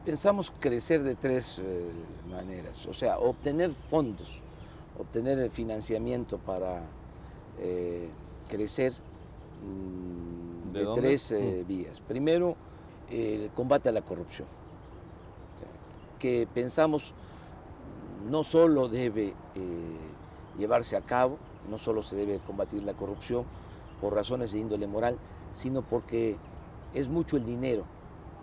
Pensamos crecer de tres maneras, o sea, obtener fondos, obtener el financiamiento para crecer ¿De de dónde? tres vías. Primero, el combate a la corrupción, que pensamos no solo debe llevarse a cabo, no solo se debe combatir la corrupción por razones de índole moral, sino porque es mucho el dinero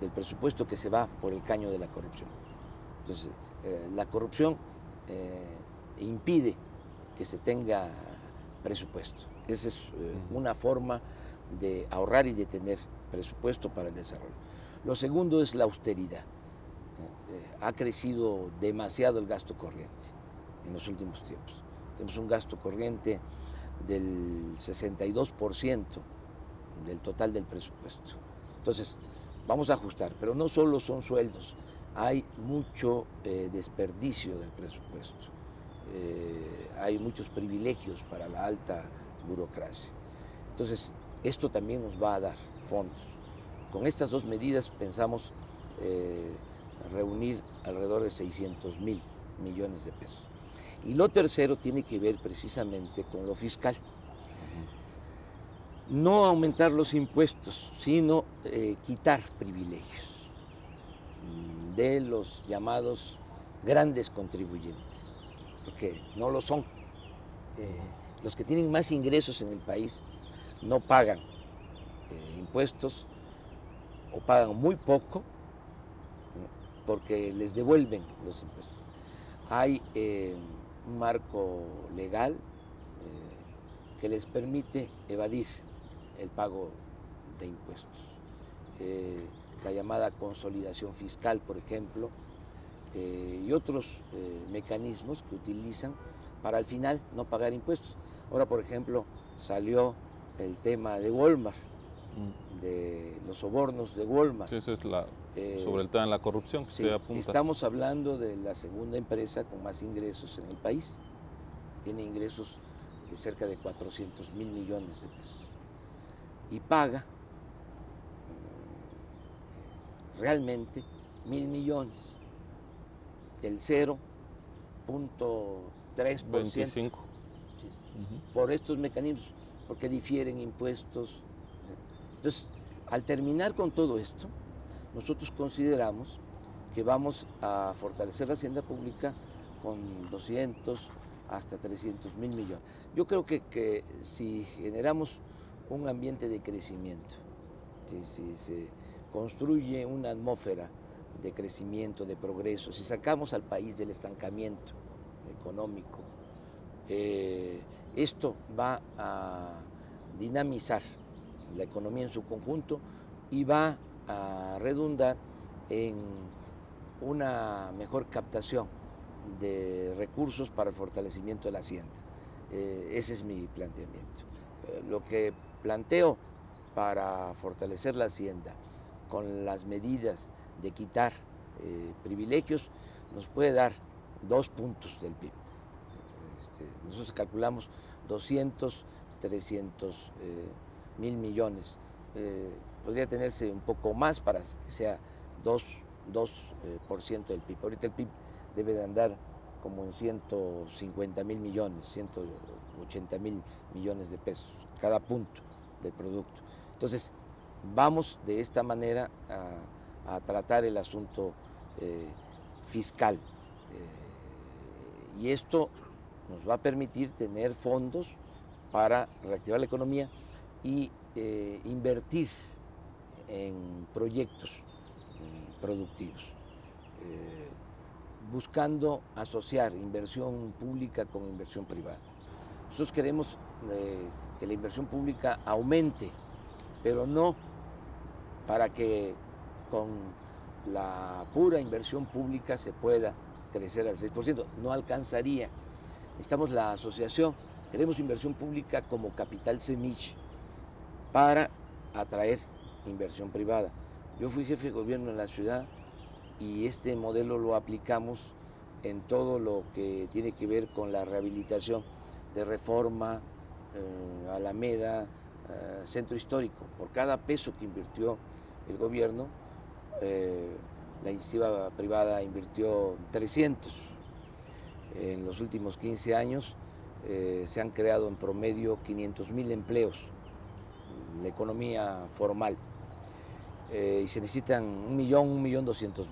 del presupuesto que se va por el caño de la corrupción. Entonces, la corrupción impide que se tenga presupuesto. Esa es una forma de ahorrar y de tener presupuesto para el desarrollo. Lo segundo es la austeridad. Ha crecido demasiado el gasto corriente en los últimos tiempos. Tenemos un gasto corriente del 62% del total del presupuesto. Entonces, vamos a ajustar, pero no solo son sueldos, hay mucho desperdicio del presupuesto, hay muchos privilegios para la alta burocracia. Entonces, esto también nos va a dar fondos. Con estas dos medidas pensamos reunir alrededor de 600.000 millones de pesos. Y lo tercero tiene que ver precisamente con lo fiscal. No aumentar los impuestos, sino quitar privilegios de los llamados grandes contribuyentes, porque no lo son. Los que tienen más ingresos en el país no pagan impuestos o pagan muy poco porque les devuelven los impuestos. Hay un marco legal que les permite evadir el pago de impuestos. La llamada consolidación fiscal, por ejemplo, y otros mecanismos que utilizan para al final no pagar impuestos. Ahora, por ejemplo, salió el tema de Walmart, de los sobornos de Walmart. Sí, eso es sobre el tema de la corrupción que sí, usted apunta. Estamos hablando de la segunda empresa con más ingresos en el país. Tiene ingresos de cerca de 400.000 millones de pesos. Y paga realmente 1.000 millones, del 0.3%. 25. Sí, por estos mecanismos, porque difieren impuestos. Entonces, al terminar con todo esto, nosotros consideramos que vamos a fortalecer la hacienda pública con 200 hasta 300.000 millones. Yo creo que si generamos un ambiente de crecimiento, si se construye una atmósfera de crecimiento, de progreso, si sacamos al país del estancamiento económico, esto va a dinamizar la economía en su conjunto y va a redundar en una mejor captación de recursos para el fortalecimiento de la hacienda. Ese es mi planteamiento. Lo que planteo para fortalecer la hacienda con las medidas de quitar privilegios nos puede dar 2 puntos del PIB. Nosotros calculamos 200, 300 mil millones. Podría tenerse un poco más para que sea 2% del PIB. Ahorita el PIB debe de andar como en 150.000 millones, 180.000 millones de pesos, cada punto del producto. Entonces, vamos de esta manera a tratar el asunto fiscal. Y esto nos va a permitir tener fondos para reactivar la economía y invertir en proyectos productivos, buscando asociar inversión pública con inversión privada. Nosotros queremos que la inversión pública aumente, pero no para que con la pura inversión pública se pueda crecer al 6%, no alcanzaría. Necesitamos la asociación, queremos inversión pública como capital semilla para atraer inversión privada. Yo fui jefe de gobierno en la ciudad y este modelo lo aplicamos en todo lo que tiene que ver con la rehabilitación de Reforma, Alameda, Centro Histórico. Por cada peso que invirtió el gobierno, la iniciativa privada invirtió 300. En los últimos 15 años se han creado en promedio 500.000 empleos, la economía formal, y se necesitan 1.200.000.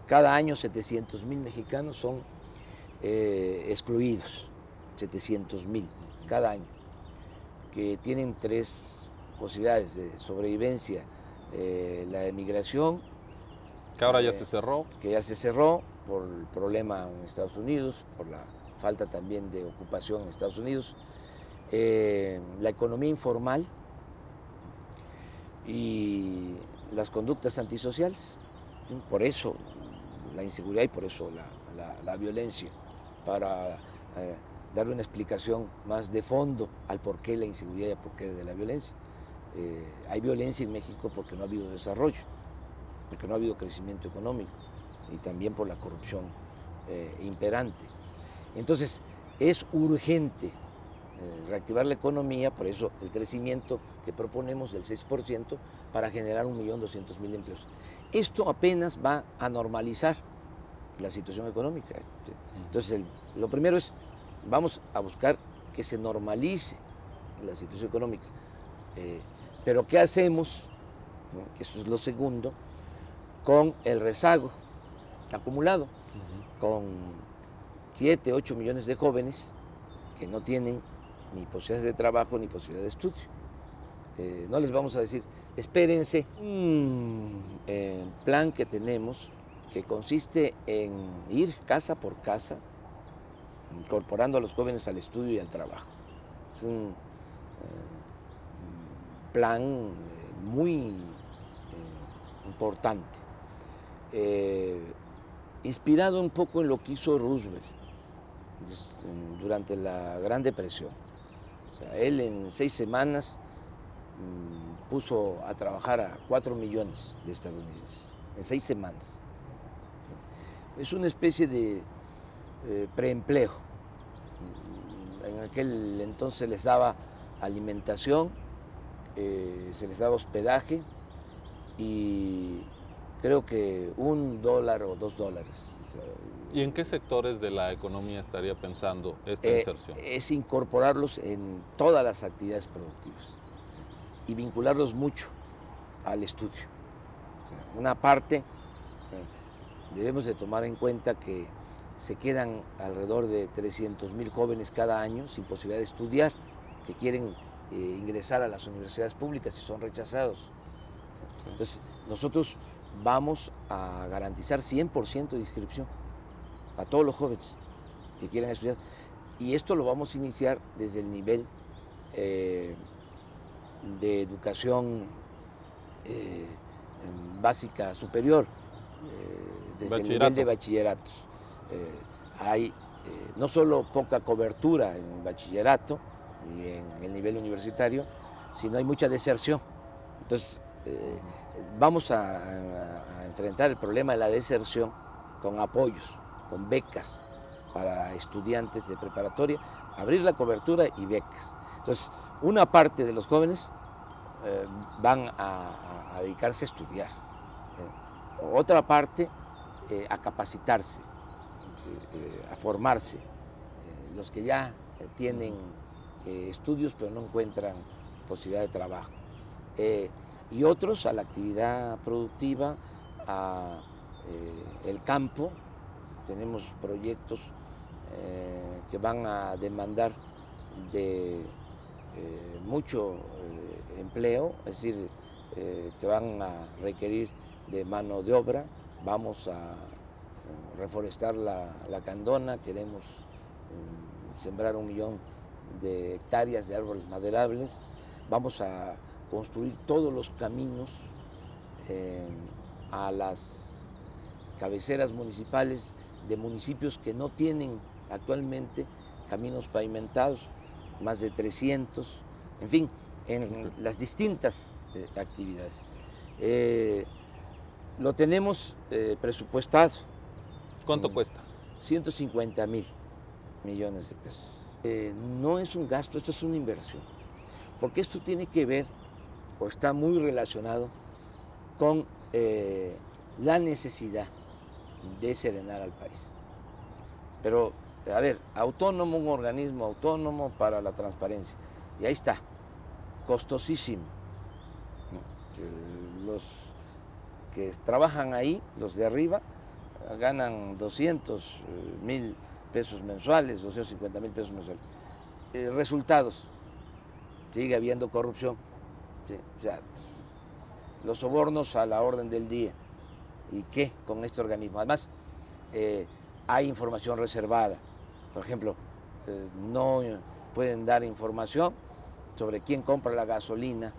Cada año 700.000 mexicanos son excluidos, 700.000 cada año, que tienen tres posibilidades de sobrevivencia: la emigración, que ahora ya se cerró. Que ya se cerró por el problema en Estados Unidos, por la falta también de ocupación en Estados Unidos, la economía informal y las conductas antisociales. Por eso la inseguridad y por eso la violencia, para dar una explicación más de fondo al porqué la inseguridad y al porqué de la violencia. Hay violencia en México porque no ha habido desarrollo, porque no ha habido crecimiento económico y también por la corrupción imperante. Entonces es urgente reactivar la economía, por eso el crecimiento que proponemos del 6% para generar 1.200.000 empleos. Esto apenas va a normalizar la situación económica. Entonces lo primero es, vamos a buscar que se normalice la situación económica. Pero ¿qué hacemos? Que eso es lo segundo, con el rezago acumulado, con 7, 8 millones de jóvenes que no tienen ni posibilidades de trabajo ni posibilidades de estudio. No les vamos a decir, espérense, un plan que tenemos que consiste en ir casa por casa, incorporando a los jóvenes al estudio y al trabajo. Es un plan muy importante, inspirado un poco en lo que hizo Roosevelt durante la Gran Depresión. O sea, él en 6 semanas puso a trabajar a 4 millones de estadounidenses, en 6 semanas. Es una especie de preempleo. En aquel entonces les daba alimentación, se les daba hospedaje y creo que $1 o $2. O sea, ¿y en qué sectores de la economía estaría pensando esta inserción? Es incorporarlos en todas las actividades productivas y vincularlos mucho al estudio. O sea, una parte, debemos de tomar en cuenta que se quedan alrededor de 300.000 jóvenes cada año sin posibilidad de estudiar, que quieren ingresar a las universidades públicas y son rechazados. Entonces, nosotros vamos a garantizar 100% de inscripción a todos los jóvenes que quieran estudiar. Y esto lo vamos a iniciar desde el nivel de educación básica superior, desde el nivel de bachilleratos. Hay no solo poca cobertura en bachillerato y en el nivel universitario, sino hay mucha deserción. Entonces, vamos a enfrentar el problema de la deserción con apoyos, con becas para estudiantes de preparatoria, abrir la cobertura y becas. Entonces, una parte de los jóvenes van a dedicarse a estudiar, otra parte a capacitarse, a formarse, los que ya tienen estudios pero no encuentran posibilidad de trabajo, y otros a la actividad productiva, a el campo. Tenemos proyectos que van a demandar de mucho empleo, es decir, que van a requerir de mano de obra. Vamos a reforestar la Candona, queremos sembrar 1 millón de hectáreas de árboles maderables, vamos a construir todos los caminos a las cabeceras municipales de municipios que no tienen actualmente caminos pavimentados, más de 300, en fin, en las distintas actividades. Lo tenemos presupuestado. ¿Cuánto cuesta? 150.000 millones de pesos. No es un gasto, esto es una inversión, porque esto tiene que ver o está muy relacionado con la necesidad de serenar al país. Pero, a ver, autónomo, un organismo autónomo para la transparencia. Y ahí está, costosísimo. Los que trabajan ahí, los de arriba, ganan 200.000 pesos mensuales, 250.000 pesos mensuales. Resultados, sigue habiendo corrupción. ¿Sí? O sea, los sobornos a la orden del día. ¿Y qué con este organismo? Además, hay información reservada. Por ejemplo, no pueden dar información sobre quién compra la gasolina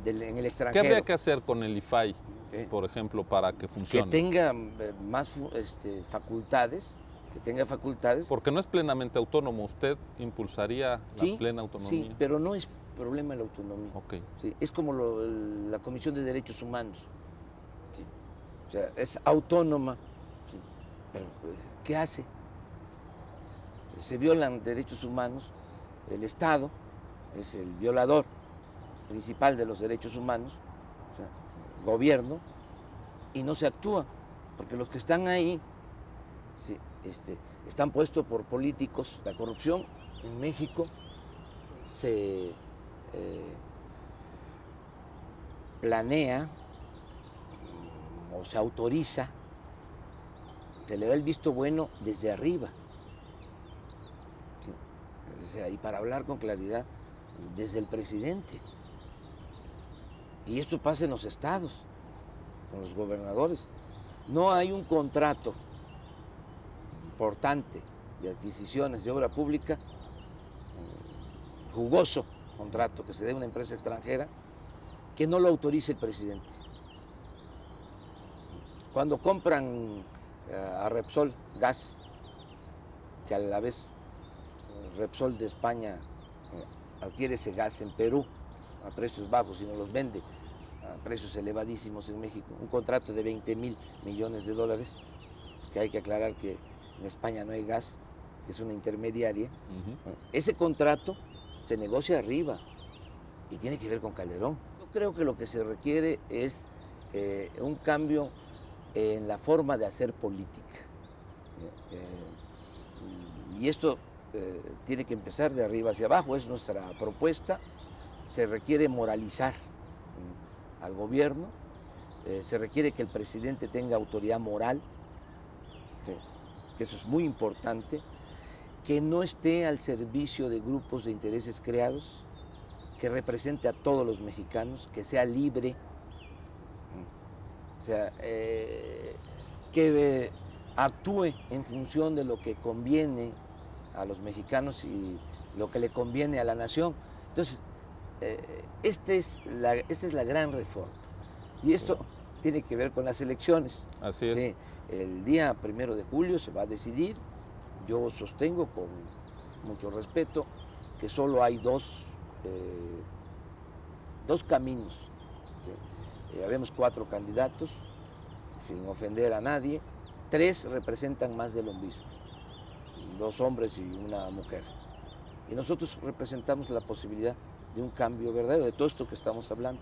en el extranjero. ¿Qué habría que hacer con el IFAI, por ejemplo, para que funcione? Que tenga más facultades, Porque no es plenamente autónomo. ¿Usted impulsaría la plena autonomía? Sí, pero no es problema la autonomía. Okay. Sí, es como la Comisión de Derechos Humanos. Sí. O sea, es autónoma, sí, pero ¿qué hace? Se violan derechos humanos, el Estado es el violador principal de los derechos humanos, o sea, el gobierno, y no se actúa, porque los que están ahí sí, están puestos por políticos. La corrupción en México se planea o se autoriza, se le da el visto bueno desde arriba. ¿Sí? O sea, y para hablar con claridad, desde el presidente. Y esto pasa en los estados, con los gobernadores. No hay un contrato importante de adquisiciones de obra pública, jugoso contrato que se dé a una empresa extranjera, que no lo autorice el presidente. Cuando compran a Repsol gas, que a la vez Repsol de España adquiere ese gas en Perú a precios bajos y nos los vende a precios elevadísimos en México, un contrato de 20.000 millones de dólares, que hay que aclarar que en España no hay gas, que es una intermediaria. Ese contrato se negocia arriba y tiene que ver con Calderón. Yo creo que lo que se requiere es un cambio en la forma de hacer política. Y esto tiene que empezar de arriba hacia abajo, es nuestra propuesta. Se requiere moralizar al gobierno, se requiere que el presidente tenga autoridad moral, ¿sí? Que eso es muy importante, que no esté al servicio de grupos de intereses creados, que represente a todos los mexicanos, que sea libre, o sea, que actúe en función de lo que conviene a los mexicanos y lo que le conviene a la nación. Entonces, esta es la gran reforma. Y esto tiene que ver con las elecciones. Así es. Sí, el día 1 de julio se va a decidir. Yo sostengo con mucho respeto que solo hay dos caminos. ¿Sí? Habemos 4 candidatos, sin ofender a nadie. 3 representan más de lo mismo, 2 hombres y una mujer. Y nosotros representamos la posibilidad de un cambio verdadero, de todo esto que estamos hablando.